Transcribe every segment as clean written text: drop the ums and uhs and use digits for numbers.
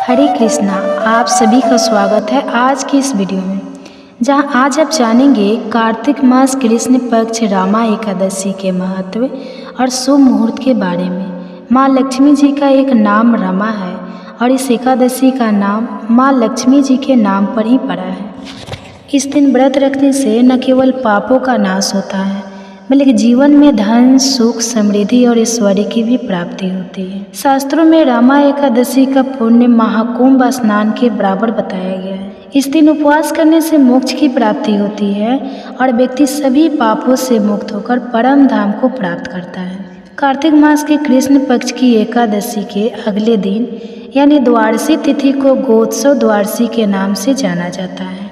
हरे कृष्णा। आप सभी का स्वागत है आज की इस वीडियो में, जहां आज आप जानेंगे कार्तिक मास कृष्ण पक्ष रामा एकादशी के महत्व और शुभ मुहूर्त के बारे में। माँ लक्ष्मी जी का एक नाम रमा है और इस एकादशी का नाम माँ लक्ष्मी जी के नाम पर ही पड़ा है। इस दिन व्रत रखने से न केवल पापों का नाश होता है, बल्कि जीवन में धन, सुख, समृद्धि और ऐश्वर्य की भी प्राप्ति होती है। शास्त्रों में रामा एकादशी का पुण्य महाकुंभ स्नान के बराबर बताया गया है। इस दिन उपवास करने से मोक्ष की प्राप्ति होती है और व्यक्ति सभी पापों से मुक्त होकर परम धाम को प्राप्त करता है। कार्तिक मास के कृष्ण पक्ष की एकादशी के अगले दिन यानी द्वादशी तिथि को गोत्सव द्वादशी के नाम से जाना जाता है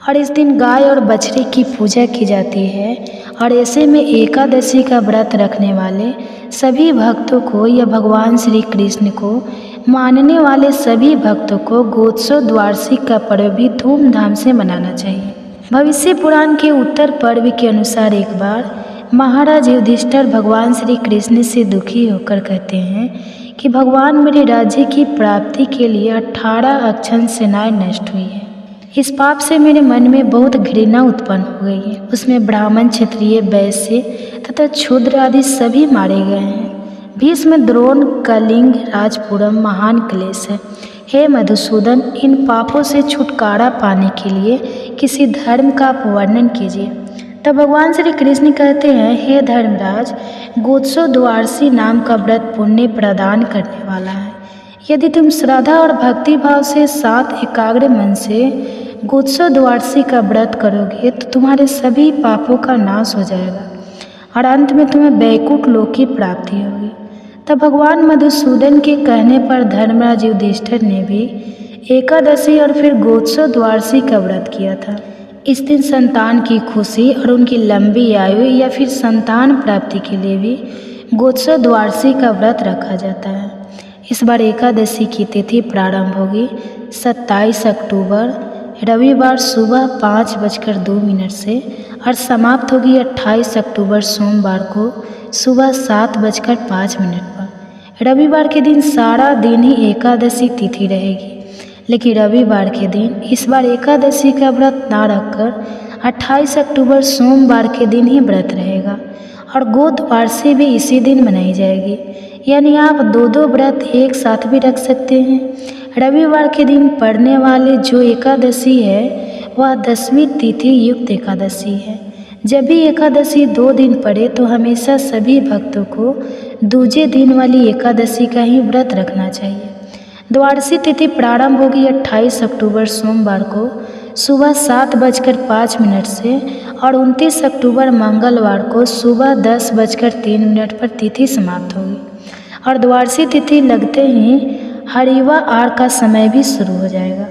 और इस दिन गाय और बछड़े की पूजा की जाती है। और ऐसे में एकादशी का व्रत रखने वाले सभी भक्तों को या भगवान श्री कृष्ण को मानने वाले सभी भक्तों को गोत्सव द्वादशी का पर्व भी धूमधाम से मनाना चाहिए। भविष्य पुराण के उत्तर पर्व के अनुसार एक बार महाराज युधिष्ठिर भगवान श्री कृष्ण से दुखी होकर कहते हैं कि भगवान, मेरे राज्य की प्राप्ति के लिए 18 अक्षम सेनाएं नष्ट हुई है। इस पाप से मेरे मन में बहुत घृणा उत्पन्न हो गई है। उसमें ब्राह्मण, क्षत्रिय, वैश्य तथा क्षूद्र आदि सभी मारे गए हैं। भीष्म, द्रोण, कलिंग, राजपुरम महान क्लेश है। हे मधुसूदन, इन पापों से छुटकारा पाने के लिए किसी धर्म का आप वर्णन कीजिए। तब भगवान श्री कृष्ण कहते हैं, हे धर्मराज, गोत्सव द्वादशी नाम का व्रत पुण्य प्रदान करने वाला है। यदि तुम श्रद्धा और भक्ति भाव से साथ एकाग्र मन से गोत्सव द्वादशी का व्रत करोगे तो तुम्हारे सभी पापों का नाश हो जाएगा और अंत में तुम्हें वैकुंठ लोक की प्राप्ति होगी। तब भगवान मधुसूदन के कहने पर धर्मराज युधिष्ठिर ने भी एकादशी और फिर गोत्सव द्वादशी का व्रत किया था। इस दिन संतान की खुशी और उनकी लंबी आयु या फिर संतान प्राप्ति के लिए भी गोत्सव द्वादशी का व्रत रखा जाता है। इस बार एकादशी की तिथि प्रारंभ होगी 27 अक्टूबर रविवार सुबह 5:02 से और समाप्त होगी 28 अक्टूबर सोमवार को सुबह 7:05 पर। रविवार के दिन सारा दिन ही एकादशी तिथि रहेगी, लेकिन रविवार के दिन इस बार एकादशी का व्रत ना रखकर 28 अक्टूबर सोमवार के दिन ही व्रत रहेगा और गोत्वादशी भी इसी दिन मनाई जाएगी। यानी आप दो व्रत एक साथ भी रख सकते हैं। रविवार के दिन पड़ने वाले जो एकादशी है वह 10वीं तिथि युक्त एकादशी है। जब भी एकादशी 2 दिन पड़े तो हमेशा सभी भक्तों को दूजे दिन वाली एकादशी का ही व्रत रखना चाहिए। द्वादशी तिथि प्रारंभ होगी 28 अक्टूबर सोमवार को सुबह 7:05 से और 29 अक्टूबर मंगलवार को सुबह 10:03 पर तिथि समाप्त होगी और द्वादशी तिथि लगते ही हरिवा आर का समय भी शुरू हो जाएगा,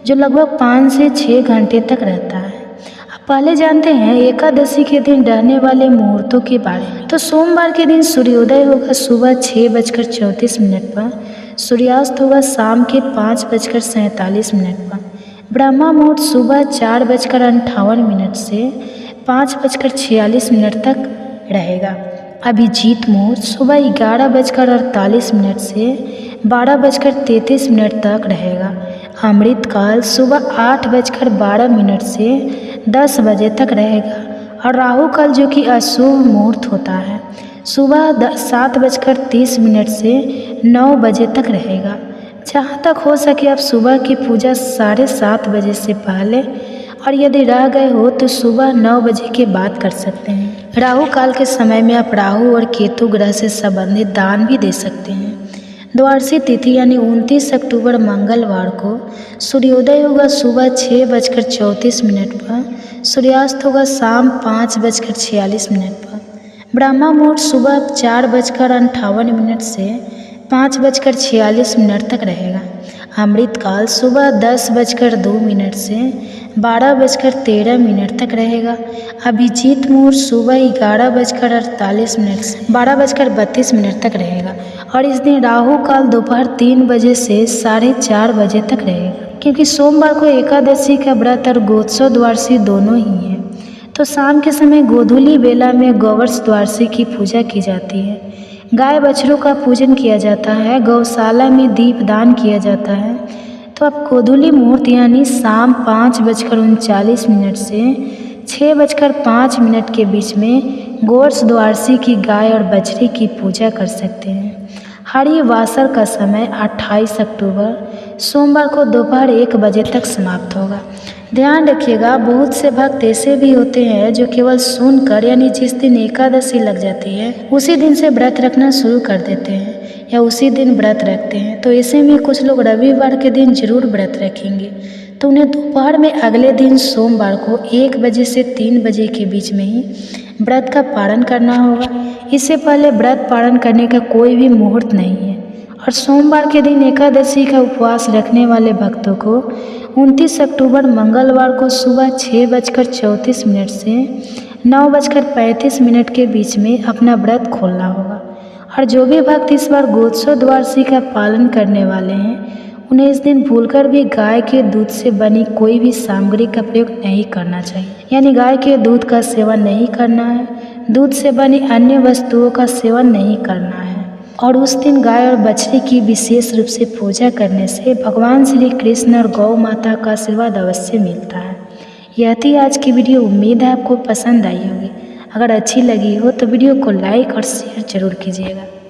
जो लगभग 5 से 6 घंटे तक रहता है। अब पहले जानते हैं एकादशी के दिन रहने वाले मुहूर्तों के बारे में। तो सोमवार के दिन सूर्योदय होगा सुबह 6:34 पर, सूर्यास्त होगा शाम के 5:47 पर। ब्रह्मा मुहूर्त सुबह 4:58 से 5:46 तक रहेगा। अभिजीत मुहूर्त सुबह 11:48 से 12:33 तक रहेगा। अमृत काल सुबह 8:12 से 10 बजे तक रहेगा और राहु काल, जो कि अशुभ मुहूर्त होता है, सुबह 7:30 से 9 बजे तक रहेगा। जहाँ तक हो सके आप सुबह की पूजा 7:30 बजे से पहले और यदि रह गए हो तो सुबह 9 बजे के बाद कर सकते हैं। राहु काल के समय में आप राहु और केतु ग्रह से संबंधित दान भी दे सकते हैं। द्वादशी तिथि यानी 29 अक्टूबर मंगलवार को सूर्योदय होगा सुबह 6:34 पर, सूर्यास्त होगा शाम 5:46 पर। ब्रह्मा मुहूर्त सुबह 4:58 से 5:46 तक रहेगा। अमृत काल सुबह 10:02 से 12:13 तक रहेगा। अभिजीत मुहूर्त सुबह 11:48 से 12:32 तक रहेगा और इस दिन राहु काल दोपहर 3 बजे से 4:30 बजे तक रहेगा। क्योंकि सोमवार को एकादशी का व्रत और गोत्सव द्वादशी दोनों ही हैं, तो शाम के समय गोधूली बेला में गोवर्ष द्वादशी की पूजा की जाती है। गाय बछड़ों का पूजन किया जाता है, गौशाला में दीपदान किया जाता है। तो अब गोधूली मुहूर्त यानी शाम 5:39 से 6:05 के बीच में गोर्स द्वारसी की गाय और बछड़ी की पूजा कर सकते हैं। हरि वासर का समय 28 अक्टूबर सोमवार को दोपहर 1 बजे तक समाप्त होगा। ध्यान रखिएगा, बहुत से भक्त ऐसे भी होते हैं जो केवल सुनकर यानी जिस दिन एकादशी लग जाती है उसी दिन से व्रत रखना शुरू कर देते हैं या उसी दिन व्रत रखते हैं। तो ऐसे में कुछ लोग रविवार के दिन जरूर व्रत रखेंगे, तो उन्हें दोपहर में अगले दिन सोमवार को 1 बजे से 3 बजे के बीच में ही व्रत का पालन करना होगा। इससे पहले व्रत पालन करने का कोई भी मुहूर्त नहीं है। और सोमवार के दिन एकादशी का उपवास रखने वाले भक्तों को 29 अक्टूबर मंगलवार को सुबह 6:34 से 9:35 के बीच में अपना व्रत खोलना होगा। और जो भी भक्त इस बार गोत्सव द्वादशी का पालन करने वाले हैं उन्हें इस दिन भूलकर भी गाय के दूध से बनी कोई भी सामग्री का प्रयोग नहीं करना चाहिए, यानी गाय के दूध का सेवन नहीं करना है, दूध से बनी अन्य वस्तुओं का सेवन नहीं करना है। और उस दिन गाय और बछड़ी की विशेष रूप से पूजा करने से भगवान श्री कृष्ण और गौ माता का आशीर्वाद अवश्य मिलता है। यह थी आज की वीडियो। उम्मीद है आपको पसंद आई होगी। अगर अच्छी लगी हो तो वीडियो को लाइक और शेयर जरूर कीजिएगा।